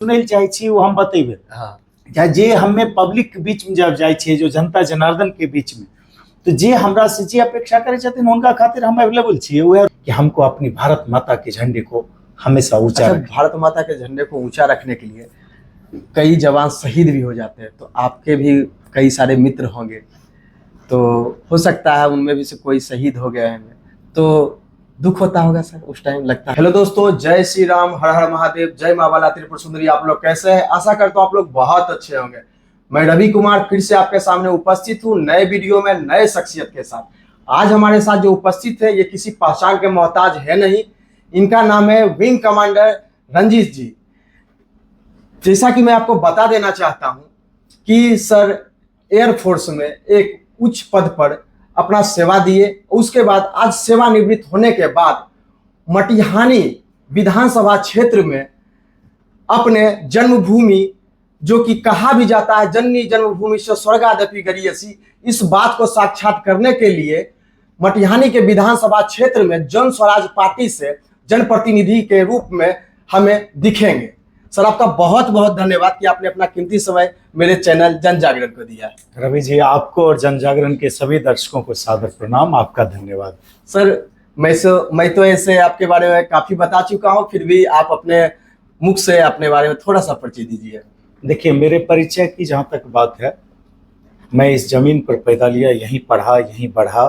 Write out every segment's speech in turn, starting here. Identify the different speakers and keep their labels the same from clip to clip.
Speaker 1: सुनैल चाहै छी वो हम बतेबे।
Speaker 2: हाँ
Speaker 1: चाहे जे हमें पब्लिक के बीच में जब जाय छियै, जो जनता जनार्दन के बीच में, तो जे हमरा से जे अपेक्षा करे छथिन उनका खातिर हम अवेलेबल छियै। वो है कि हमको अपनी भारत माता के झंडे को हमेशा ऊंचा
Speaker 2: अच्छा,
Speaker 1: रखें।
Speaker 2: भारत माता के झंडे को ऊंचा रखने के लिए कई जवान शहीद भी हो जाते हैं, तो आपके भी कई सारे मित्र होंगे, तो हो सकता है उनमें भी से कोई शहीद हो गए हैं, तो दुख होता होगा सर उस टाइम, लगता है। हेलो दोस्तों, जय श्री राम, हर हर महादेव, जय माँ बाला त्रिपुर सुंदरी। आप लोग कैसे हैं? आशा करता हूँ आप लोग बहुत अच्छे होंगे। मैं रवि कुमार फिर से आपके सामने उपस्थित हूँ नए वीडियो में नए शख्सियत के साथ। आज हमारे साथ जो उपस्थित है ये किसी पहचान के मोहताज है नहीं, इनका नाम है विंग कमांडर रंजीत जी। जैसा कि मैं आपको बता देना चाहता हूं कि सर एयरफोर्स में एक उच्च पद पर अपना सेवा दिए, उसके बाद आज सेवानिवृत्त होने के बाद मटिहानी विधानसभा क्षेत्र में अपने जन्मभूमि, जो कि कहा भी जाता है जननी जन्मभूमि से स्वर्गादपि गरीयसी, इस बात को साक्षात करने के लिए मटिहानी के विधानसभा क्षेत्र में जन स्वराज पार्टी से जनप्रतिनिधि के रूप में हमें दिखेंगे। सर आपका बहुत बहुत धन्यवाद कि आपने अपना कीमती समय मेरे चैनल जन जागरण को दिया है।
Speaker 1: रवि जी, आपको और जन जागरण के सभी दर्शकों को सादर प्रणाम, आपका धन्यवाद।
Speaker 2: सर मैं तो ऐसे आपके बारे में काफी बता चुका हूँ, फिर भी आप अपने मुख से अपने बारे में थोड़ा सा परिचय दीजिए।
Speaker 1: देखिए, मेरे परिचय की जहाँ तक बात है, मैं इस जमीन पर पैदा लिया, यहीं पढ़ा, यहीं बढ़ा।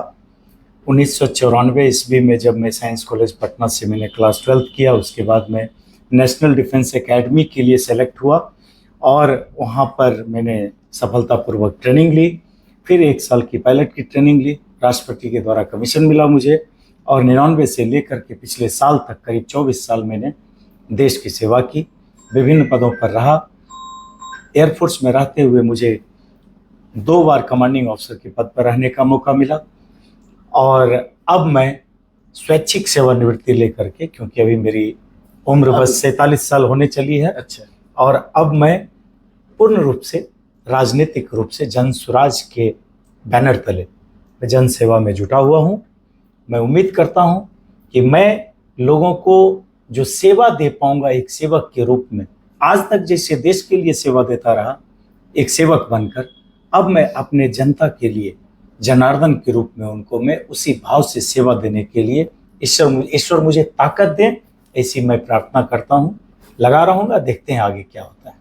Speaker 1: 1994 ईस्वी में जब मैं साइंस कॉलेज पटना से मैंने क्लास 12th किया, उसके बाद मैं नेशनल डिफेंस एकेडमी के लिए सेलेक्ट हुआ और वहाँ पर मैंने सफलतापूर्वक ट्रेनिंग ली। फिर 1 साल की पायलट की ट्रेनिंग ली, राष्ट्रपति के द्वारा कमीशन मिला मुझे, और 99 से लेकर के पिछले साल तक करीब 24 साल मैंने देश की सेवा की, विभिन्न पदों पर रहा। एयरफोर्स में रहते हुए मुझे 2 बार कमांडिंग ऑफिसर के पद पर रहने का मौका मिला, और अब मैं स्वैच्छिक सेवानिवृत्ति लेकर के, क्योंकि अभी मेरी उम्र बस 47 साल होने चली है।
Speaker 2: अच्छा।
Speaker 1: और अब मैं पूर्ण रूप से राजनीतिक रूप से जन स्वराज के बैनर तले जन सेवा में जुटा हुआ हूँ। मैं उम्मीद करता हूँ कि मैं लोगों को जो सेवा दे पाऊंगा एक सेवक के रूप में, आज तक जैसे देश के लिए सेवा देता रहा एक सेवक बनकर, अब मैं अपने जनता के लिए जनार्दन के रूप में उनको मैं उसी भाव से सेवा देने के लिए ईश्वर मुझे ताकत दे, ऐसी मैं प्रार्थना करता हूँ। लगा रहूंगा, देखते हैं आगे क्या होता है।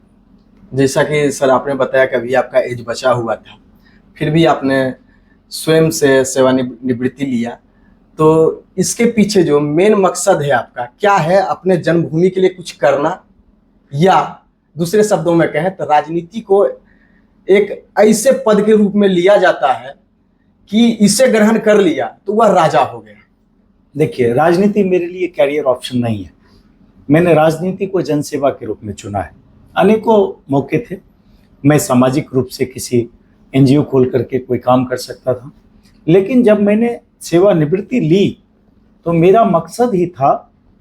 Speaker 2: जैसा कि सर आपने बताया कि अभी आपका एज बचा हुआ था, फिर भी आपने स्वयं से सेवानिवृत्ति लिया, तो इसके पीछे जो मेन मकसद है आपका क्या है? अपने जन्मभूमि के लिए कुछ करना, या दूसरे शब्दों में कहें तो राजनीति को एक ऐसे पद के रूप में लिया जाता है कि इसे ग्रहण कर लिया तो वह राजा हो गया।
Speaker 1: देखिए, राजनीति मेरे लिए कैरियर ऑप्शन नहीं है। मैंने राजनीति को जनसेवा के रूप में चुना है। अनेकों मौके थे, मैं सामाजिक रूप से किसी एनजीओ खोल करके कोई काम कर सकता था, लेकिन जब मैंने सेवानिवृत्ति ली तो मेरा मकसद ही था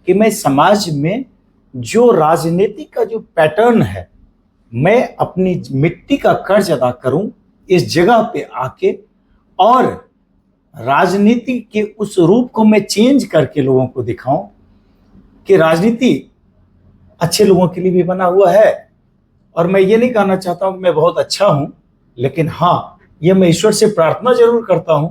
Speaker 1: कि मैं समाज में जो राजनीति का जो पैटर्न है, मैं अपनी मिट्टी का कर्ज अदा करूं इस जगह पे आके, और राजनीति के उस रूप को मैं चेंज करके लोगों को दिखाऊं कि राजनीति अच्छे लोगों के लिए भी बना हुआ है। और मैं ये नहीं कहना चाहता हूं कि मैं बहुत अच्छा हूं, लेकिन हाँ, ये मैं ईश्वर से प्रार्थना जरूर करता हूं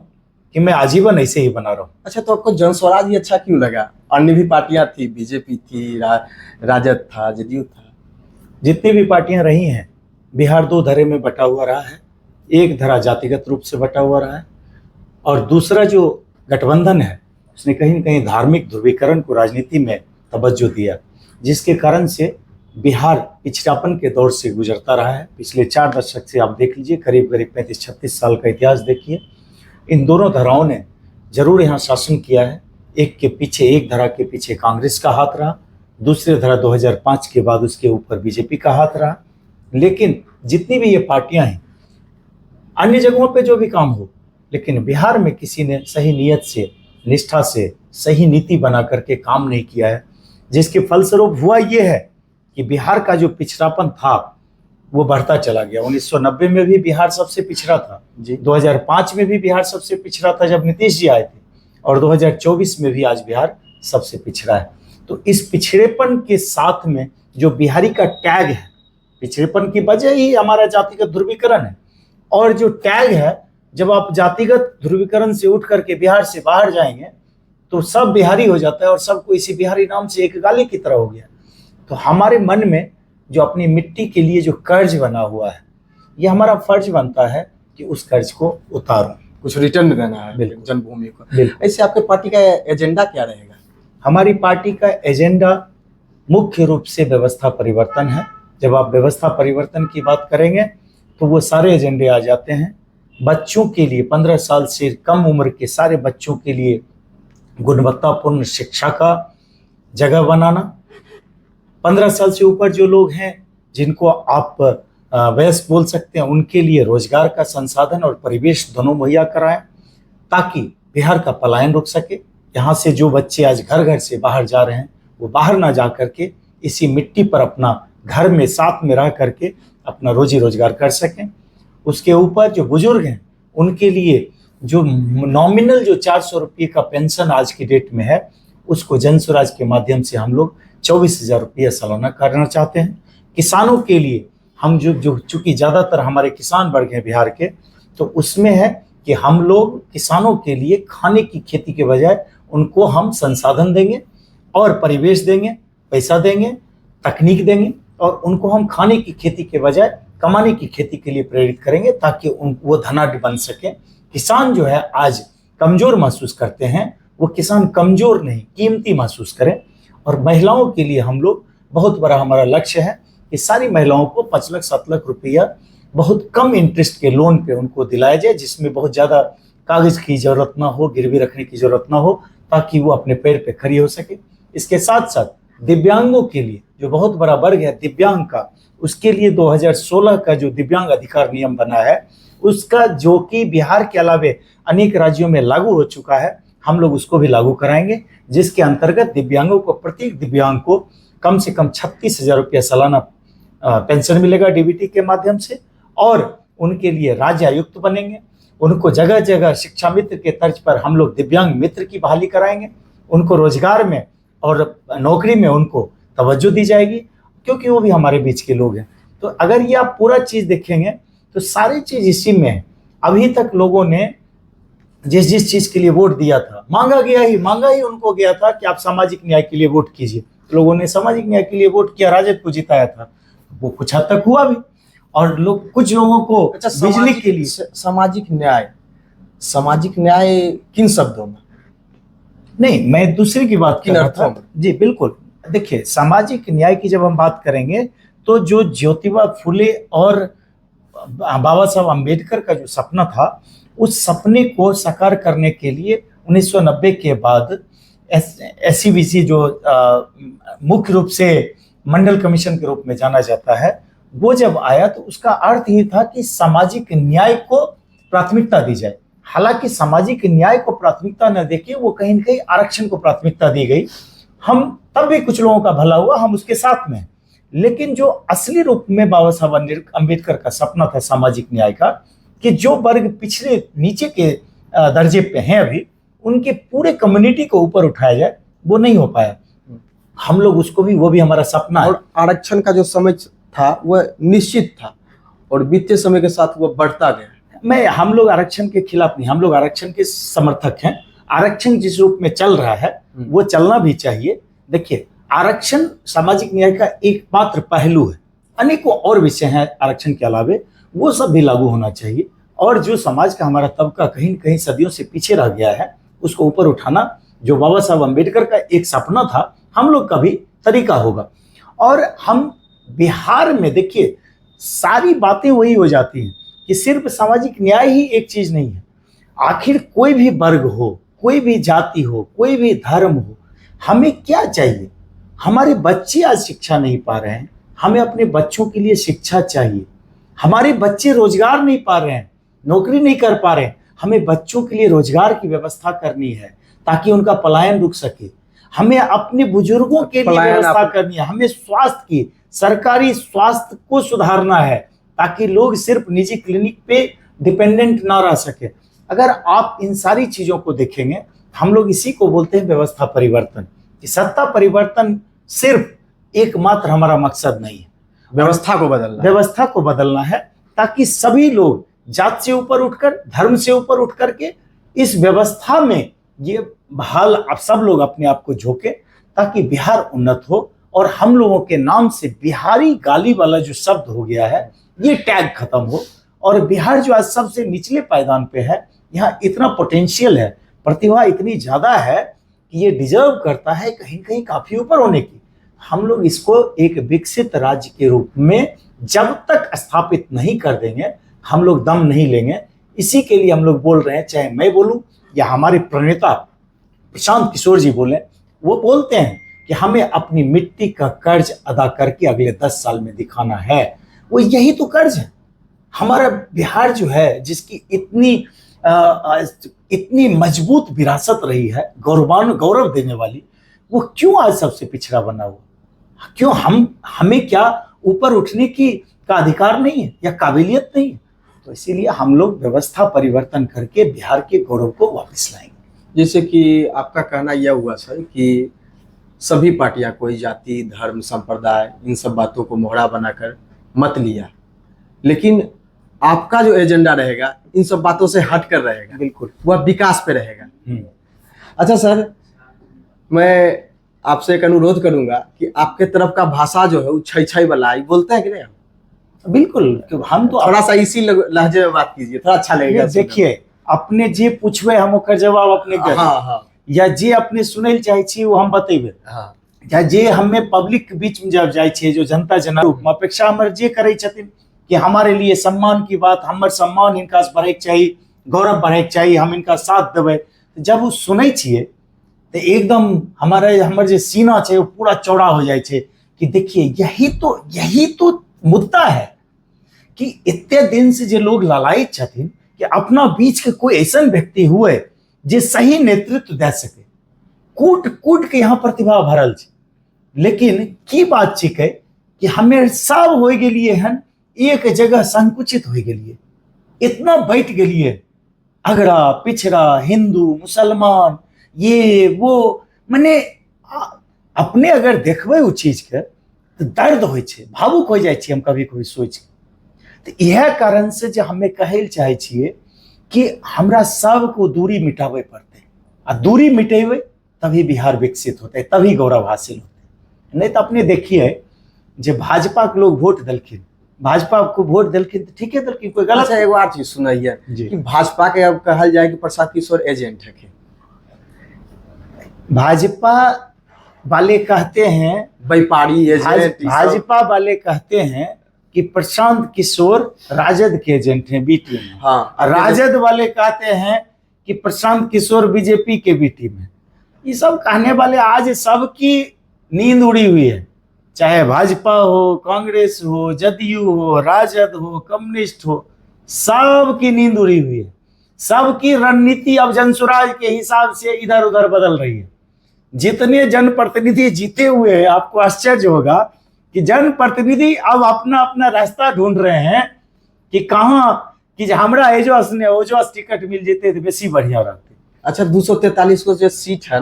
Speaker 1: कि मैं आजीवन ऐसे ही बना रहूं।
Speaker 2: अच्छा, तो आपको जन स्वराज ही अच्छा क्यों लगा? अन्य भी पार्टियां थी, बीजेपी थी, राजद था, जदयू था।
Speaker 1: जितनी भी पार्टियां रही हैं, बिहार 2 धरे में बटा हुआ रहा है। एक धरा जातिगत रूप से बटा हुआ रहा है, और दूसरा जो गठबंधन है उसने कहीं न कहीं धार्मिक ध्रुवीकरण को राजनीति में तवज्जो दिया, जिसके कारण से बिहार पिछड़ापन के दौर से गुजरता रहा है। पिछले 4 दशक से आप देख लीजिए, करीब 35-36 साल का इतिहास देखिए। इन दोनों धराओं ने जरूर यहाँ शासन किया है। एक धरा के पीछे कांग्रेस का हाथ रहा, दूसरे धरा 2005 के बाद उसके ऊपर बीजेपी का हाथ रहा। लेकिन जितनी भी ये पार्टियां हैं, अन्य जगहों पे जो भी काम हो, लेकिन बिहार में किसी ने सही नीयत से, निष्ठा से, सही नीति बना करके काम नहीं किया है, जिसके फलस्वरूप हुआ ये है कि बिहार का जो पिछड़ापन था वो बढ़ता चला गया। 1990 में भी बिहार सबसे पिछड़ा था जी, 2005 में भी बिहार सबसे पिछड़ा था जब नीतीश जी आए थे, और 2024 में भी आज बिहार सबसे पिछड़ा है। तो इस पिछड़ेपन के साथ में जो बिहारी का टैग है, पिछड़ेपन की वजह ही हमारा जातिगत ध्रुवीकरण है। और जो टैग है, जब आप जातिगत ध्रुवीकरण से उठ करके बिहार से बाहर जाएंगे तो सब बिहारी हो जाता है और सबको इसी बिहारी नाम से एक गाली की तरह हो गया। तो हमारे मन में जो अपनी मिट्टी के लिए जो कर्ज बना हुआ है, ये हमारा फर्ज बनता है कि उस कर्ज को उतारूं,
Speaker 2: कुछ रिटर्न देना है
Speaker 1: बिल्कुल।
Speaker 2: जन्मभूमि को।
Speaker 1: बिल्कुल।
Speaker 2: ऐसे आपके पार्टी का एजेंडा क्या रहेगा?
Speaker 1: हमारी पार्टी का एजेंडा मुख्य रूप से व्यवस्था परिवर्तन है। जब आप व्यवस्था परिवर्तन की बात करेंगे तो वो सारे एजेंडे आ जाते हैं। बच्चों के लिए 15 साल से कम उम्र के सारे बच्चों के लिए गुणवत्तापूर्ण शिक्षा का जगह बनाना, 15 साल से ऊपर जो लोग हैं जिनको आप वयस्क बोल सकते हैं, उनके लिए रोजगार का संसाधन और परिवेश दोनों मुहैया कराएं ताकि बिहार का पलायन रुक सके। यहाँ से जो बच्चे आज घर घर से बाहर जा रहे हैं वो बाहर ना जा करके इसी मिट्टी पर अपना घर में साथ में रह करके अपना रोजी रोजगार कर सकें। उसके ऊपर जो बुजुर्ग हैं उनके लिए जो नॉमिनल जो 400 रुपये का पेंशन आज की डेट में है, उसको जन स्वराज के माध्यम से हम लोग 24,000 रुपया सालाना करना चाहते हैं। किसानों के लिए हम जो चूंकि ज़्यादातर हमारे किसान वर्ग हैं बिहार के, तो उसमें है कि हम लोग किसानों के लिए खाने की खेती के बजाय उनको हम संसाधन देंगे और परिवेश देंगे, पैसा देंगे, तकनीक देंगे और उनको हम खाने की खेती के बजाय कमाने की खेती के लिए प्रेरित करेंगे ताकि वो धनाढ्य बन सके। किसान जो है आज कमजोर महसूस करते हैं, वो किसान कमजोर नहीं, कीमती महसूस करें। और महिलाओं के लिए हम लोग बहुत बड़ा हमारा लक्ष्य है कि सारी महिलाओं को 5 लाख 7 लाख रुपया बहुत कम इंटरेस्ट के लोन पे उनको दिलाया जाए, जिसमें बहुत ज़्यादा कागज की जरूरत ना हो, गिरवी रखने की जरूरत ना हो, ताकि वो अपने पैर पे खड़ी हो सके। इसके साथ साथ दिव्यांगों के लिए जो बहुत बड़ा वर्ग है दिव्यांग का, उसके लिए 2016 का जो दिव्यांग अधिकार नियम बना है, उसका जो कि बिहार के अलावे अनेक राज्यों में लागू हो चुका है, हम लोग उसको भी लागू कराएंगे, जिसके अंतर्गत दिव्यांगों को, प्रत्येक दिव्यांग को कम से कम 36,000 रुपया सालाना पेंशन मिलेगा डीबीटी के माध्यम से। और उनके लिए राज्य आयुक्त बनेंगे, उनको जगह जगह शिक्षा मित्र के तर्ज पर हम लोग दिव्यांग मित्र की बहाली कराएंगे, उनको रोजगार में और नौकरी में उनको तवज्जो दी जाएगी, क्योंकि वो भी हमारे बीच के लोग हैं। तो अगर ये आप पूरा चीज़ देखेंगे तो सारी चीज़ इसी में है। अभी तक लोगों ने जिस चीज़ के लिए वोट दिया था, मांगा ही उनको गया था कि आप सामाजिक न्याय के लिए वोट कीजिए। तो लोगों ने सामाजिक न्याय के लिए वोट किया, राजद को जिताया था, वो कुछ हद तक हुआ भी। और लोग, कुछ लोगों को बिजली के लिए
Speaker 2: सामाजिक न्याय किन शब्दों में?
Speaker 1: नहीं, मैं दूसरे की बात कर रहा था।
Speaker 2: में?
Speaker 1: जी बिल्कुल। देखिए, सामाजिक न्याय की जब हम बात करेंगे तो जो ज्योतिबा फुले और बाबा साहब अम्बेडकर का जो सपना था, उस सपने को साकार करने के लिए 1990 के बाद SCBC जो मुख्य रूप से मंडल कमीशन के रूप में जाना जाता है, वो जब आया तो उसका अर्थ ही था कि सामाजिक न्याय को प्राथमिकता दी जाए। हालांकि सामाजिक न्याय को प्राथमिकता न देके वो कहीं न कहीं आरक्षण को प्राथमिकता दी गई। हम तब भी कुछ लोगों का भला हुआ, हम उसके साथ में। लेकिन जो असली रूप में बाबा साहब अम्बेडकर का सपना था सामाजिक न्याय का, कि जो वर्ग पिछड़े नीचे के दर्जे पे हैं अभी, उनके पूरे कम्युनिटी को ऊपर उठाया जाए, वो नहीं हो पाया। हम लोग उसको भी, वो भी हमारा सपना है।
Speaker 2: और आरक्षण का जो समय था वह निश्चित था और बीते समय के साथ वह बढ़ता गया।
Speaker 1: हम लोग आरक्षण के खिलाफ नहीं, हम लोग आरक्षण के समर्थक हैं। आरक्षण जिस रूप में चल रहा है वो चलना भी चाहिए। देखिए, आरक्षण सामाजिक न्याय का एकमात्र पहलू है, अनेकों और विषय हैं आरक्षण के अलावे, वो सब भी लागू होना चाहिए। और जो समाज का हमारा तबका कहीं न कहीं सदियों से पीछे रह गया है, उसको ऊपर उठाना जो बाबा साहब अम्बेडकर का एक सपना था, हम लोग का भी तरीका होगा। और हम बिहार में, देखिए, सारी बातें वही हो जाती हैं कि सिर्फ सामाजिक न्याय ही एक चीज नहीं है। आखिर कोई भी वर्ग हो, कोई भी जाति हो, कोई भी धर्म हो, हमें क्या चाहिए? हमारे बच्चे आज शिक्षा नहीं पा रहे हैं, हमें अपने बच्चों के लिए शिक्षा चाहिए। हमारे बच्चे रोजगार नहीं पा रहे हैं, नौकरी नहीं कर पा रहे हैं, हमें बच्चों के लिए रोजगार की व्यवस्था करनी है ताकि उनका पलायन रुक सके। हमें अपने बुजुर्गों के लिए व्यवस्था करनी है, हमें स्वास्थ्य की, सरकारी स्वास्थ्य को सुधारना है ताकि लोग सिर्फ निजी क्लिनिक पे डिपेंडेंट ना रह सके। अगर आप इन सारी चीजों को देखेंगे, हम लोग इसी को बोलते हैं व्यवस्था परिवर्तन। कि सत्ता परिवर्तन सिर्फ एकमात्र हमारा मकसद नहीं है।
Speaker 2: व्यवस्था को बदलना,
Speaker 1: व्यवस्था को बदलना है, ताकि सभी लोग जात से ऊपर उठकर, धर्म से ऊपर उठ करके इस व्यवस्था में ये हाल अब सब लोग अपने आप को झोंके, ताकि बिहार उन्नत हो और हम लोगों के नाम से बिहारी गाली वाला जो शब्द हो गया है ये टैग खत्म हो। और बिहार जो आज सबसे निचले पायदान पे है, यहाँ इतना पोटेंशियल है, प्रतिभा इतनी ज्यादा है कि ये डिजर्व करता है कहीं कहीं काफी ऊपर होने की। हम लोग इसको एक विकसित राज्य के रूप में जब तक स्थापित नहीं कर देंगे, हम लोग दम नहीं लेंगे। इसी के लिए हम लोग बोल रहे हैं, चाहे मैं बोलूं या हमारे प्रणेता प्रशांत किशोर जी बोले, वो बोलते हैं कि हमें अपनी मिट्टी का कर्ज अदा करके अगले 10 साल में दिखाना है। वो यही तो कर्ज है हमारा। बिहार जो है, जिसकी इतनी मजबूत विरासत रही है, गौरव देने वाली, वो क्यों आज सबसे पिछड़ा बना हुआ? क्यों हमें क्या ऊपर उठने का अधिकार नहीं है या काबिलियत नहीं है? तो इसीलिए हम लोग व्यवस्था परिवर्तन करके बिहार के गौरव को वापस लाएंगे।
Speaker 2: जैसे कि आपका कहना यह हुआ सर कि सभी पार्टियां, कोई जाति, धर्म, संप्रदाय, इन सब बातों को मोहरा बनाकर मत लिया, लेकिन आपका जो एजेंडा रहेगा इन सब बातों से हट कर रहेगा,
Speaker 1: बिल्कुल
Speaker 2: वह विकास पे रहेगा। अच्छा सर, मैं आपसे एक अनुरोध करूंगा कि आपके तरफ का भाषा जो है वो छै वाला है, बोलते हैं कि नहीं?
Speaker 1: बिल्कुल, हम तो
Speaker 2: थोड़ा सा इसी लहजे में बात कीजिए, थोड़ा अच्छा लगेगा।
Speaker 1: देखिए, अपने जे पूछबे हम ओकर जवाब अपने देब।
Speaker 2: हाँ।
Speaker 1: या जे अपने सुनै ले चाहे छी वो हम बतेबे।
Speaker 2: हाँ।
Speaker 1: या जे हमें पब्लिक के बीच में जब जाय छे, जो जनता जनार्दन अपेक्षा हमर जे करे छथिन कि हमारे लिए सम्मान की बात, हमर सम्मान इनका से बढ़े के चाहिए, गौरव बढ़े के चाहिए, हम इनका साथ देवे, जब वो सुनै छिए तो एकदम हमर जे सीना छे वो पूरा चौड़ा हो जाए छे कि देखिए यही तो मुद्दा है कि इतने दिन से जो लोग लालायित छथिन कि अपना बीच के कोई ऐसा व्यक्ति हुए जे सही नेतृत्व दे सके, कूट के यहाँ प्रतिभा भरल छे। लेकिन की बात छिकै कि हमें सब हो गेलिए हन एक जगह संकुचित हो गेलिए, इतना बैठ गेलिए, अगड़ा पिछड़ा, हिंदू मुसलमान, ये वो, मने अपने अगर देखबे उ चीज के तो दर्द हो छे, भावुक हो जाए छे हम कभी कभी सोच के। तो यह कारण से जो हमें कहल चाहे छिए कि हमरा सबको दूरी मिटावे पड़ते, आ दूरी मिटेबे तभी बिहार विकसित होते, तभी गौरव हासिल होते। नहीं तो अपने देखिए, जो भाजपा के लोग वोट दिलखिन, भाजपा को वोट दिलखिन तो ठीक है दिलखिन, कोई गलत।
Speaker 2: अच्छा, एक बार चीज सुनाइए कि भाजपा के अब कहल जाए कि प्रसाद किशोर एजेंट है।
Speaker 1: भाजपा वाले कहते हैं
Speaker 2: व्यापारी एजेंट,
Speaker 1: भाजपा वाले कहते हैं कि प्रशांत किशोर राजद के एजेंट हैं, बी टीम में।
Speaker 2: हाँ,
Speaker 1: राजद वाले कहते हैं कि प्रशांत किशोर बीजेपी के बी टीम है। ये सब कहने वाले आज सबकी नींद उड़ी हुई है, चाहे भाजपा हो, कांग्रेस हो, जदयू हो, राजद हो, कम्युनिस्ट हो, सबकी नींद उड़ी हुई है। सबकी रणनीति अब जनसुराज के हिसाब से इधर उधर बदल रही है। जितने जनप्रतिनिधि जीते हुए हैं, आपको आश्चर्य होगा कि जनप्रतिनिधि अब अपना अपना रास्ता ढूंढ रहे हैं कि कहाँ कि हमरा एजोस ने ओजोस टिकट मिल जेते तो बेसी बढ़िया रहते।
Speaker 2: अच्छा, 243 को जो सीट है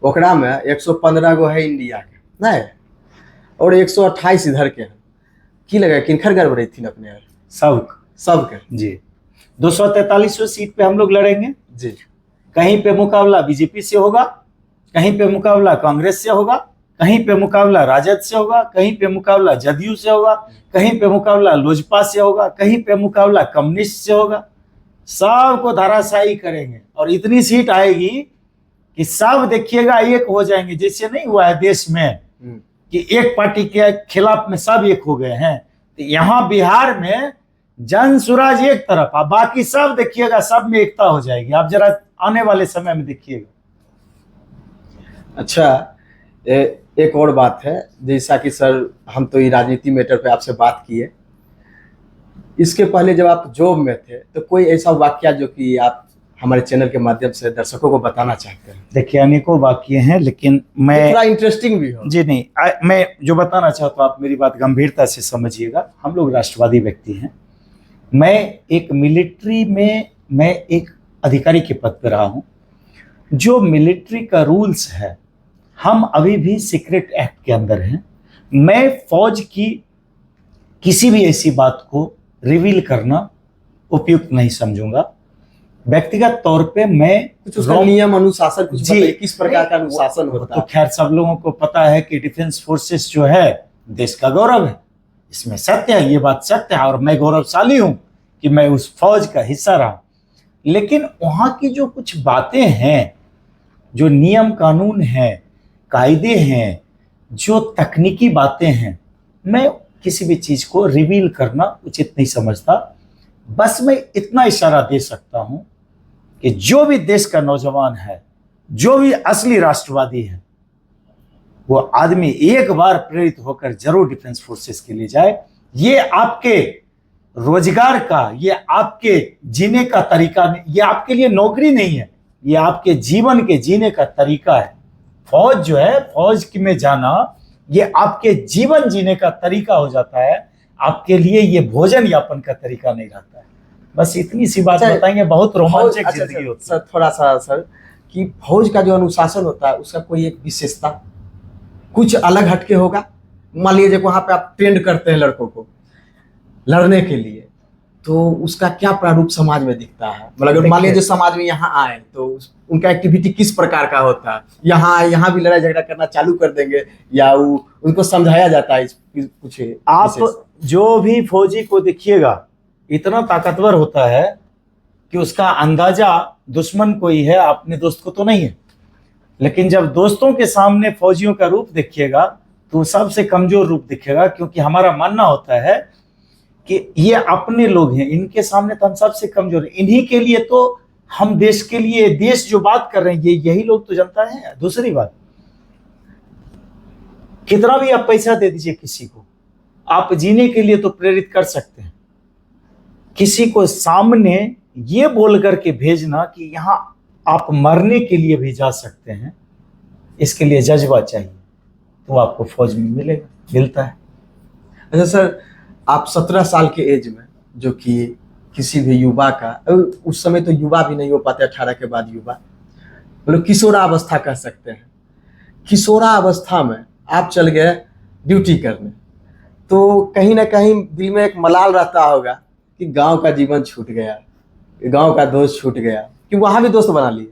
Speaker 2: ओकरा में 115 गो है इंडिया के, नहीं, और 128 इधर के हैं। की लगा किनखर गड़बड़ी थी अपने यार? सबके
Speaker 1: जी। 243 सीट पे हम लोग लड़ेंगे
Speaker 2: जी।
Speaker 1: कहीं पे मुकाबला बीजेपी से होगा, कहीं पे मुकाबला कांग्रेस से होगा, कहीं पे मुकाबला राजद से होगा, कहीं पे मुकाबला जदयू से होगा, कहीं पे मुकाबला लोजपा से होगा, कहीं पे मुकाबला कम्युनिस्ट से होगा। सबको धराशायी करेंगे और इतनी सीट आएगी कि सब देखिएगा एक हो जाएंगे। जैसे नहीं हुआ है देश में कि एक पार्टी के खिलाफ में सब एक हो गए हैं, तो यहाँ बिहार में जनसुराज एक तरफ, अब बाकी सब देखिएगा सब में एकता हो जाएगी। आप जरा आने वाले समय में देखिएगा।
Speaker 2: अच्छा, एक और बात है, जैसा कि सर हम तो ये राजनीति मैटर पे आपसे बात किए, इसके पहले जब आप जॉब में थे तो कोई ऐसा वाकया जो कि आप हमारे चैनल के माध्यम से दर्शकों को बताना चाहते हैं?
Speaker 1: देखिए, अनेकों वाक्य हैं, लेकिन मैं
Speaker 2: थोड़ा इंटरेस्टिंग भी हो।
Speaker 1: जी नहीं, मैं जो बताना चाहता हूँ आप मेरी बात गंभीरता से समझिएगा। हम लोग राष्ट्रवादी व्यक्ति हैं। मैं एक मिलिट्री में मैं एक अधिकारी के पद पर रहा हूँ। जो मिलिट्री का रूल्स है, हम अभी भी सीक्रेट एक्ट के अंदर हैं। मैं फौज की किसी भी ऐसी बात को रिवील करना उपयुक्त नहीं समझूंगा। व्यक्तिगत तौर पे मैं
Speaker 2: कुछ उसका नियम अनुशासन कुछ
Speaker 1: जी,
Speaker 2: बताइए, किस प्रकार का अनुशासन होता
Speaker 1: तो
Speaker 2: है?
Speaker 1: खैर सब लोगों को पता है कि डिफेंस फोर्सेस जो है देश का गौरव है, इसमें सत्य है, ये बात सत्य है और मैं गौरवशाली हूं कि मैं उस फौज का हिस्सा रहा। लेकिन वहां की जो कुछ बातें हैं, जो नियम कानून हैं, कायदे हैं, जो तकनीकी बातें हैं, मैं किसी भी चीज को रिवील करना उचित नहीं समझता। बस मैं इतना इशारा दे सकता हूं कि जो भी देश का नौजवान है, जो भी असली राष्ट्रवादी है, वो आदमी एक बार प्रेरित होकर जरूर डिफेंस फोर्सेस के लिए जाए। ये आपके रोजगार का, ये आपके जीने का तरीका नहीं, ये आपके लिए नौकरी नहीं है, ये आपके जीवन के जीने का तरीका है। फौज जो है, फौज में जाना, ये आपके जीवन जीने का तरीका हो जाता है, आपके लिए ये भोजन यापन का तरीका नहीं रहता है। बस इतनी सी बात बताएंगे, बहुत रोमांचक जिंदगी होती है।
Speaker 2: सर थोड़ा सा सर, कि फौज का जो अनुशासन होता है उसका कोई एक विशेषता कुछ अलग हटके होगा? मान लीजिए जब वहां पे आप ट्रेंड करते हैं लड़कों को लड़ने के लिए, तो उसका क्या प्रारूप समाज में दिखता है? मतलब अगर मान लीजिए जो समाज में यहाँ आए तो उनका एक्टिविटी किस प्रकार का होता है? यहाँ भी लड़ाई झगड़ा करना चालू कर देंगे या उनको समझाया जाता है कुछ?
Speaker 1: आप जो भी फौजी को देखिएगा इतना ताकतवर होता है कि उसका अंदाजा दुश्मन को ही है, अपने दोस्त को तो नहीं है। लेकिन जब दोस्तों के सामने फौजियों का रूप देखिएगा तो सबसे कमजोर रूप दिखेगा, क्योंकि हमारा मानना होता है कि ये अपने लोग हैं, इनके सामने तो हम सबसे कमजोर हैं, इन्हीं के लिए तो हम देश के लिए, देश जो बात कर रहे हैं ये यही लोग तो जनता है। दूसरी बात, कितना भी आप पैसा दे दीजिए किसी को, आप जीने के लिए तो प्रेरित कर सकते हैं। किसी को सामने ये बोल करके भेजना कि यहां आप मरने के लिए भी जा सकते हैं, इसके लिए जज्बा चाहिए, तो आपको फौज में मिलेगा, मिलता है।
Speaker 2: अच्छा सर, आप 17 साल के एज में, जो कि किसी भी युवा का, उस समय तो युवा भी नहीं हो पाते, 18 के बाद युवा, मतलब किशोरावस्था कह सकते हैं, किशोरावस्था में आप चल गए ड्यूटी करने, तो कहीं ना कहीं दिल में एक मलाल रहता होगा कि गांव का जीवन छूट गया, गांव का दोस्त छूट गया, कि वहां भी दोस्त बना लिए?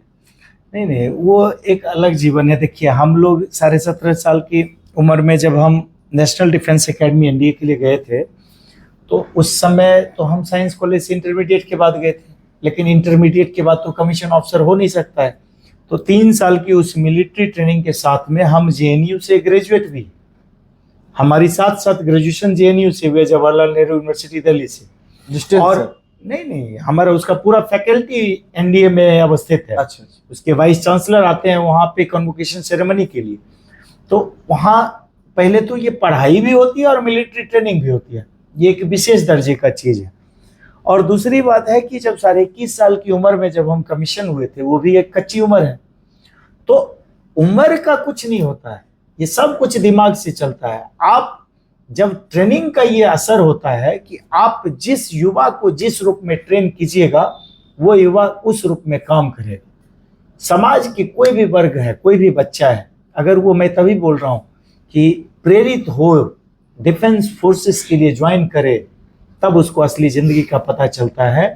Speaker 1: नहीं, वो एक अलग जीवन है। देखिए, हम लोग 17.5 साल की उम्र में जब हम नेशनल डिफेंस एकेडमी एनडीए के लिए गए थे, तो उस समय तो हम साइंस कॉलेज से इंटरमीडिएट के बाद गए थे, लेकिन इंटरमीडिएट के बाद तो कमीशन ऑफिसर हो नहीं सकता है। तो 3 साल की उस मिलिट्री ट्रेनिंग के साथ में हम जेएनयू से ग्रेजुएट भी, हमारी साथ साथ ग्रेजुएशन जेएनयू से हुए, जवाहरलाल नेहरू यूनिवर्सिटी दिल्ली से। और नहीं, हमारा उसका पूरा फैकल्टी एनडीए में अवस्थित है।
Speaker 2: अच्छा।
Speaker 1: उसके वाइस चांसलर आते हैं वहाँ पे कन्वोकेशन सेरेमनी के लिए। तो वहाँ पहले तो ये पढ़ाई भी होती है और मिलिट्री ट्रेनिंग भी होती है, ये एक विशेष दर्जे का चीज़ है। और दूसरी बात है कि जब 21.5 साल की उम्र में जब हम कमीशन हुए थे, वो भी एक कच्ची उम्र है, तो उम्र का कुछ नहीं होता है, ये सब कुछ दिमाग से चलता है। आप जब ट्रेनिंग का ये असर होता है कि आप जिस युवा को जिस रूप में ट्रेन कीजिएगा, वो युवा उस रूप में काम करेगा। समाज की कोई भी वर्ग है, कोई भी बच्चा है, अगर वो, मैं तभी बोल रहा हूँ कि प्रेरित हो, डिफेंस फोर्सेस के लिए ज्वाइन करे, तब उसको असली जिंदगी का पता चलता है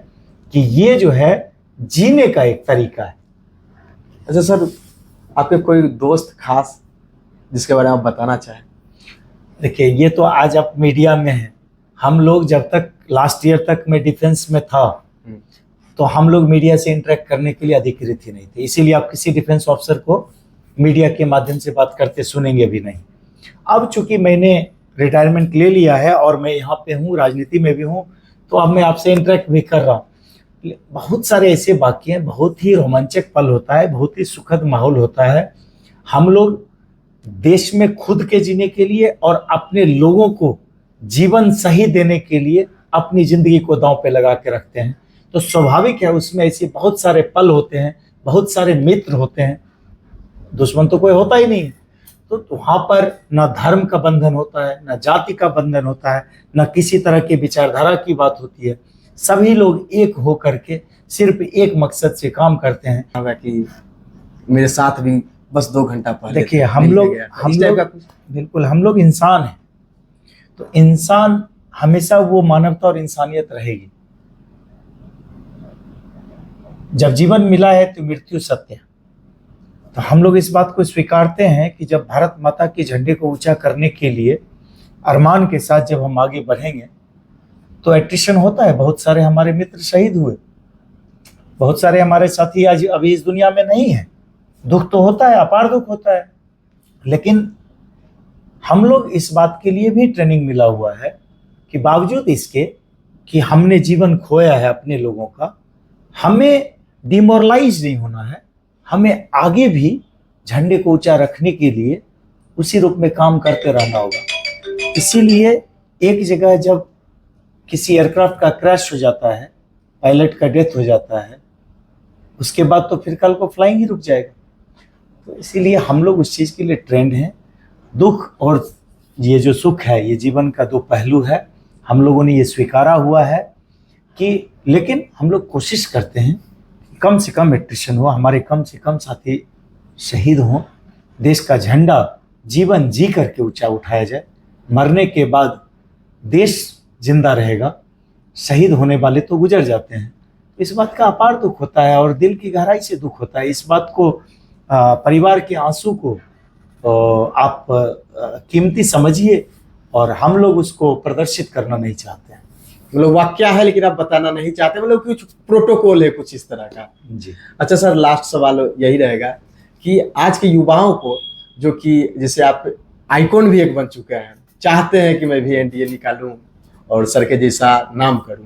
Speaker 1: कि ये जो है जीने का एक तरीका है।
Speaker 2: अच्छा सर, आपके कोई दोस्त खास जिसके बारे में आप बताना चाहें?
Speaker 1: देखिए, ये तो आज आप मीडिया में हैं, हम लोग जब तक लास्ट ईयर तक मैं डिफेंस में था तो हम लोग मीडिया से इंटरेक्ट करने के लिए अधिकृत ही नहीं थे, इसीलिए आप किसी डिफेंस ऑफिसर को मीडिया के माध्यम से बात करते सुनेंगे भी नहीं। अब चूंकि मैंने रिटायरमेंट ले लिया है और मैं यहाँ पे हूँ, राजनीति में भी हूँ, तो अब मैं आपसे इंटरेक्ट भी कर रहा हूँ। बहुत सारे ऐसे वाक्य हैं, बहुत ही रोमांचक पल होता है, बहुत ही सुखद माहौल होता है। हम लोग देश में खुद के जीने के लिए और अपने लोगों को जीवन सही देने के लिए अपनी जिंदगी को दांव पे लगा के रखते हैं, तो स्वाभाविक है उसमें ऐसे बहुत सारे पल होते हैं, बहुत सारे मित्र होते हैं, दुश्मन तो कोई होता ही नहीं। तो वहाँ पर न धर्म का बंधन होता है, न जाति का बंधन होता है, न किसी तरह की विचारधारा की बात होती है। सभी लोग एक होकर के सिर्फ एक मकसद से काम करते हैं।
Speaker 2: कि मेरे साथ भी बस 2 घंटा पहले
Speaker 1: देखिए
Speaker 2: थे,
Speaker 1: हम
Speaker 2: मिलने
Speaker 1: लोग
Speaker 2: गया था। इस टाइप का कुछ?
Speaker 1: बिल्कुल हम लोग इंसान हैं, तो इंसान हमेशा वो मानवता और इंसानियत रहेगी। जब जीवन मिला है तो मृत्यु सत्य है। तो हम लोग इस बात को स्वीकारते हैं कि जब भारत माता के झंडे को ऊंचा करने के लिए अरमान के साथ जब हम आगे बढ़ेंगे तो एट्रिशन होता है। बहुत सारे हमारे मित्र शहीद हुए, बहुत सारे हमारे साथी आज अभी इस दुनिया में नहीं है। दुख तो होता है, अपार दुख होता है, लेकिन हम लोग इस बात के लिए भी ट्रेनिंग मिला हुआ है कि बावजूद इसके कि हमने जीवन खोया है अपने लोगों का, हमें डिमोरलाइज नहीं होना है। हमें आगे भी झंडे को ऊंचा रखने के लिए उसी रूप में काम करते रहना होगा। इसीलिए एक जगह जब किसी एयरक्राफ्ट का क्रैश हो जाता है, पायलट का डेथ हो जाता है, उसके बाद तो फिर कल को फ्लाइंग ही रुक जाएगा। तो इसीलिए हम लोग उस चीज़ के लिए ट्रेंड हैं। दुख और ये जो सुख है, ये जीवन का दो पहलू है। हम लोगों ने ये स्वीकारा हुआ है कि, लेकिन हम लोग कोशिश करते हैं कम से कम एट्रिशन हो, हमारे कम से कम साथी शहीद हों, देश का झंडा जीवन जी करके ऊंचा उठाया जाए। मरने के बाद देश जिंदा रहेगा, शहीद होने वाले तो गुजर जाते हैं। इस बात का अपार दुख होता है और दिल की गहराई से दुख होता है। इस बात को परिवार के आंसू को आप कीमती समझिए, और हम लोग उसको प्रदर्शित करना नहीं चाहते हैं।
Speaker 2: मतलब वाक्य है लेकिन आप बताना नहीं चाहते, मतलब कुछ प्रोटोकॉल है कुछ इस तरह का।
Speaker 1: जी
Speaker 2: अच्छा सर, लास्ट सवाल यही रहेगा कि आज के युवाओं को, जो कि जैसे आप आइकॉन भी एक बन चुके हैं, चाहते हैं कि मैं भी एनडीए निकालूं और सर के जैसा नाम करूं,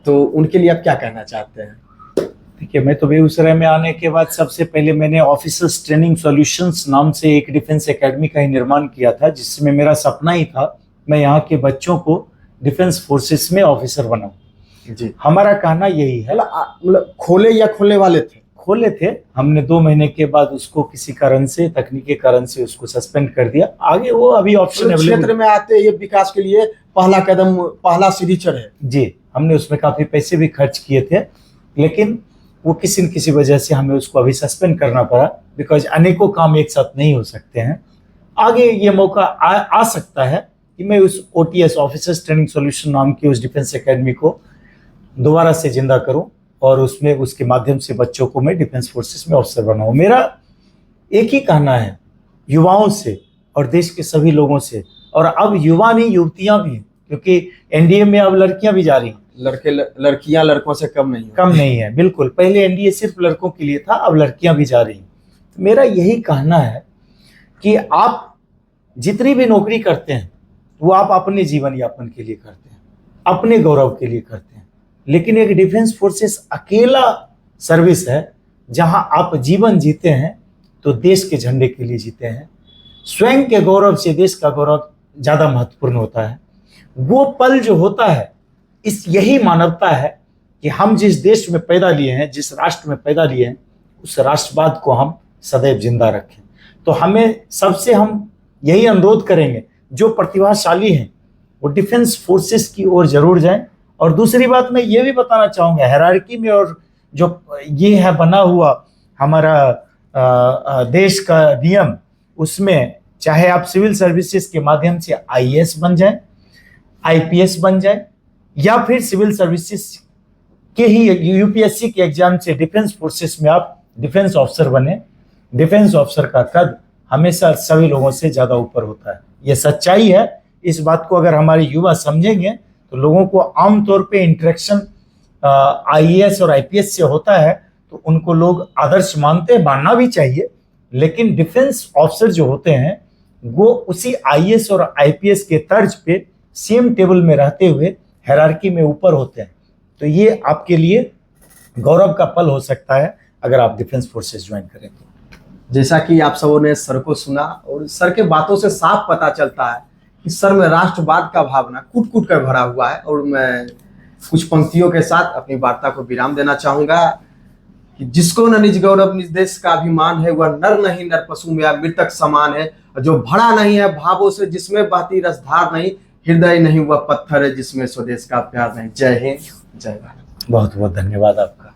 Speaker 2: तो उनके लिए आप क्या कहना चाहते हैं?
Speaker 1: देखिए, मैं तो बेगूसराय में आने के बाद सबसे पहले मैंने ऑफिसर्स ट्रेनिंग सॉल्यूशंस नाम से एक डिफेंस एकेडमी का ही निर्माण किया था, जिसमें मेरा सपना ही था मैं यहाँ के बच्चों को डिफेंस फोर्सेस में ऑफिसर बनाऊं।
Speaker 2: जी,
Speaker 1: हमारा कहना यही है।
Speaker 2: मतलब खोले या खोलने वाले थे?
Speaker 1: खोले थे हमने, 2 महीने के बाद उसको किसी कारण से, तकनीकी कारण से उसको सस्पेंड कर दिया। आगे वो अभी ऑप्शन
Speaker 2: क्षेत्र में आते ये विकास के लिए पहला कदम, पहला सीढ़ी चढ़े।
Speaker 1: जी, हमने उसमें काफी पैसे भी खर्च किए थे, लेकिन वो किसी न किसी वजह से हमें उसको अभी सस्पेंड करना पड़ा, बिकॉज अनेकों काम एक साथ नहीं हो सकते हैं। आगे ये मौका आ सकता है कि मैं उस OTS ऑफिसर्स ट्रेनिंग सॉल्यूशन नाम की उस डिफेंस एकेडमी को दोबारा से जिंदा करूं और उसमें उसके माध्यम से बच्चों को मैं डिफेंस फोर्सेस में अफसर बनाऊं। मेरा एक ही कहना है युवाओं से और देश के सभी लोगों से, और अब युवा नहीं युवतियां भी हैं, क्योंकि एनडीए में अब लड़कियां भी जा रही हैं।
Speaker 2: लड़कियां लड़कों से कम नहीं
Speaker 1: है। बिल्कुल, पहले एनडीए सिर्फ लड़कों के लिए था, अब लड़कियां भी जा रही हैं। मेरा यही कहना है कि आप जितनी भी नौकरी करते हैं वो आप अपने जीवन यापन के लिए करते हैं, अपने गौरव के लिए करते हैं, लेकिन एक डिफेंस फोर्सेस अकेला सर्विस है जहां आप जीवन जीते हैं तो देश के झंडे के लिए जीते हैं। स्वयं के गौरव से देश का गौरव ज्यादा महत्वपूर्ण होता है। वो पल जो होता है, इस यही मानवता है कि हम जिस देश में पैदा लिए हैं, जिस राष्ट्र में पैदा लिए हैं, उस राष्ट्रवाद को हम सदैव जिंदा रखें। तो हमें सबसे हम यही अनुरोध करेंगे, जो प्रतिभाशाली हैं वो डिफेंस फोर्सेस की ओर जरूर जाएं। और दूसरी बात मैं ये भी बताना चाहूँगा, हायरार्की में और जो ये है बना हुआ हमारा देश का नियम, उसमें चाहे आप सिविल सर्विसेज के माध्यम से IAS बन जाएं, IPS बन जाएं, या फिर सिविल सर्विसेज के ही UPSC के एग्जाम से डिफेंस फोर्सेस में आप डिफेंस ऑफिसर बने। डिफेंस ऑफिसर का कद हमेशा सभी लोगों से ज़्यादा ऊपर होता है, ये सच्चाई है। इस बात को अगर हमारे युवा समझेंगे तो लोगों को आमतौर पे इंटरेक्शन IAS और IPS से होता है तो उनको लोग आदर्श मानते हैं, मानना भी चाहिए, लेकिन डिफेंस ऑफिसर जो होते हैं वो उसी IAS और IPS के तर्ज पे सेम टेबल में रहते हुए हायरार्की में ऊपर होते हैं। तो ये आपके लिए गौरव का पल हो सकता है अगर आप डिफेंस फोर्सेस ज्वाइन करें तो।
Speaker 2: जैसा कि आप सबों ने सर को सुना और सर के बातों से साफ पता चलता है कि सर में राष्ट्रवाद का भावना कूट कूट कर भरा हुआ है। और मैं कुछ पंक्तियों के साथ अपनी वार्ता को विराम देना चाहूंगा कि जिसको न निज गौरव निज देश का अभिमान है, वह नर नहीं नर पशु में या मृतक समान है। और जो भरा नहीं है भावों से, जिसमें बहती रसधार नहीं, हृदय नहीं वह पत्थर है जिसमें स्वदेश का प्यार नहीं। जय हिंद, जय भारत।
Speaker 1: बहुत बहुत धन्यवाद आपका।